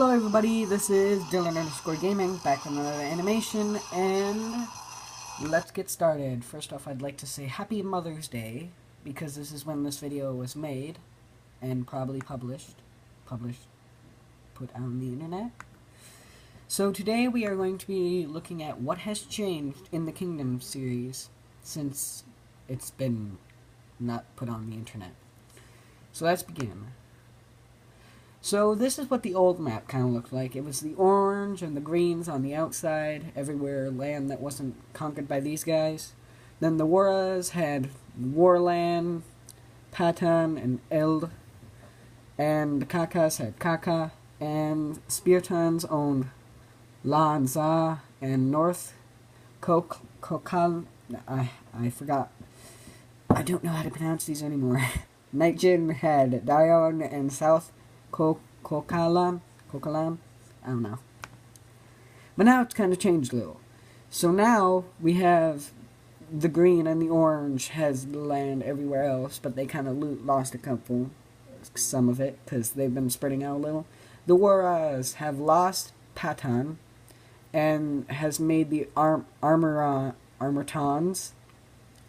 Hello everybody, this is Dylan_Gaming, back with another animation, and let's get started. First off, I'd like to say Happy Mother's Day, because this is when this video was made, and probably put on the internet. So today we are going to be looking at what has changed in the Kingdom series, since it's been not put on the internet. So let's begin. So this is what the old map kind of looked like. It was the orange and the greens on the outside, everywhere land that wasn't conquered by these guys. Then the Woras had Warland, Patan, and Eld. And the Kakas had Kaka. And Speartons owned La and Za and North Kokal. I forgot. I don't know how to pronounce these anymore. Nightjin had Dion and South Kokalan, I don't know. But now it's kind of changed a little. So now we have the green and the orange has land everywhere else, but they kind of lost a couple, some of it, because they've been spreading out a little. The Woras have lost Patan and has made the Armortons.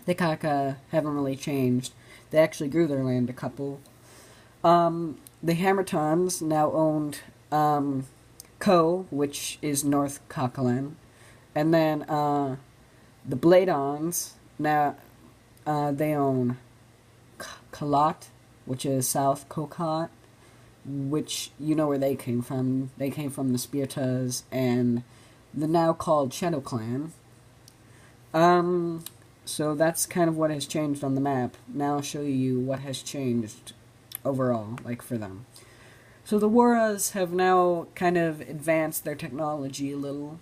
The Kaka haven't really changed. They actually grew their land a couple. The Hammertons now owned Ko, which is North Kakalan. And then the Bladons, now they own Kalat, which is South Kokot, which you know where they came from. They came from the Speartas and the now called Shadow Clan. So that's kind of what has changed on the map. Now I'll show you what has changed overall, like for them. So the Woras have now kind of advanced their technology a little,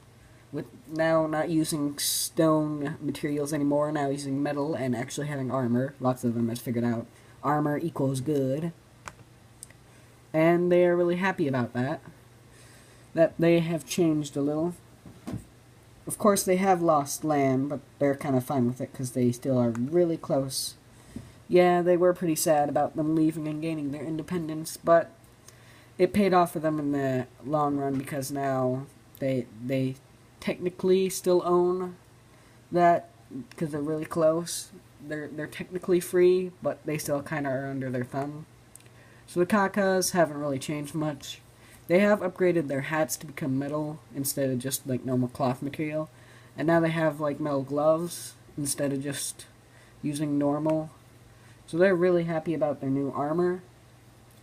with now not using stone materials anymore, now using metal and actually having armor. Lots of them has figured out armor equals good. And they are really happy about that. That they have changed a little. Of course they have lost land, but they're kind of fine with it because they still are really close. Yeah, they were pretty sad about them leaving and gaining their independence, but it paid off for them in the long run because now they technically still own that because they're really close. They're technically free, but they still kind of are under their thumb. So the Kakas haven't really changed much. They have upgraded their hats to become metal instead of just like normal cloth material, and now they have like metal gloves instead of just using normal. So they're really happy about their new armor,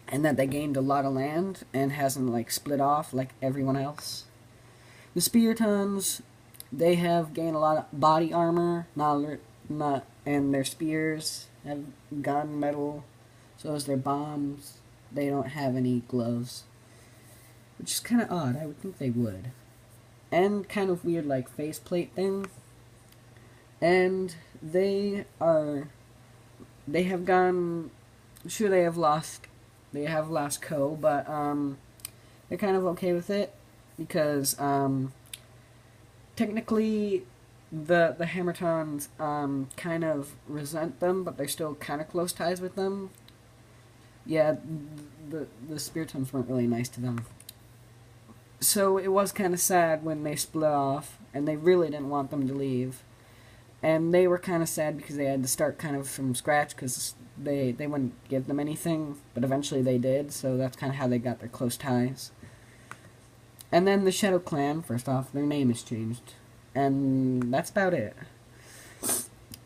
and that they gained a lot of land and hasn't like split off like everyone else. The Speartons, they have gained a lot of body armor, and their spears have gone metal. So is their bombs. They don't have any gloves, which is kind of odd. I would think they would. And kind of weird like faceplate thing. And they have gone, sure they have lost Ko, but they're kind of okay with it because technically the Hammertons kind of resent them, but they're still kind of close ties with them. Yeah, the Speartons weren't really nice to them. So it was kind of sad when they split off, and they really didn't want them to leave. And they were kind of sad because they had to start kind of from scratch because they wouldn't give them anything, but eventually they did, so that's kind of how they got their close ties. And then the Shadow Clan, first off, their name has changed. And that's about it.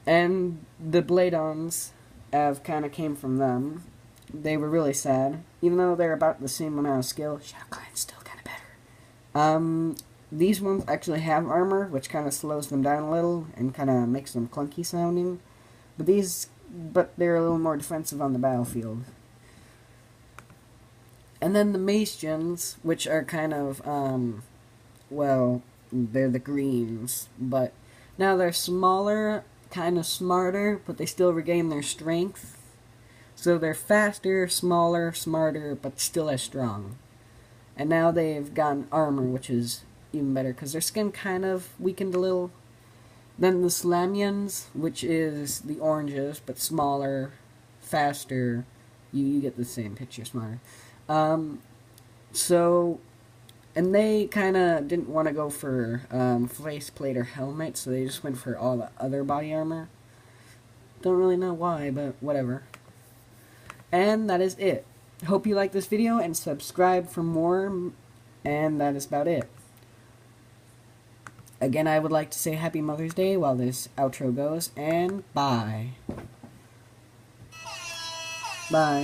And the Bladons have kind of came from them. They were really sad. Even though they're about the same amount of skill, Shadow Clan's still kind of better. These ones actually have armor, which kind of slows them down a little and kind of makes them clunky sounding. But they're a little more defensive on the battlefield. And then the Maestians, which are kind of, well, they're the greens, but now they're smaller, kind of smarter, but they still regain their strength. So they're faster, smaller, smarter, but still as strong. And now they've gotten armor, which is even better, because their skin kind of weakened a little. Then the Slamians, which is the oranges, but smaller, faster. You get the same picture, smarter. So And they kind of didn't want to go for faceplate or helmet, so they just went for all the other body armor. Don't really know why, but whatever. And that is it. Hope you like this video and subscribe for more. And that is about it. Again, I would like to say Happy Mother's Day while this outro goes, and bye. Bye.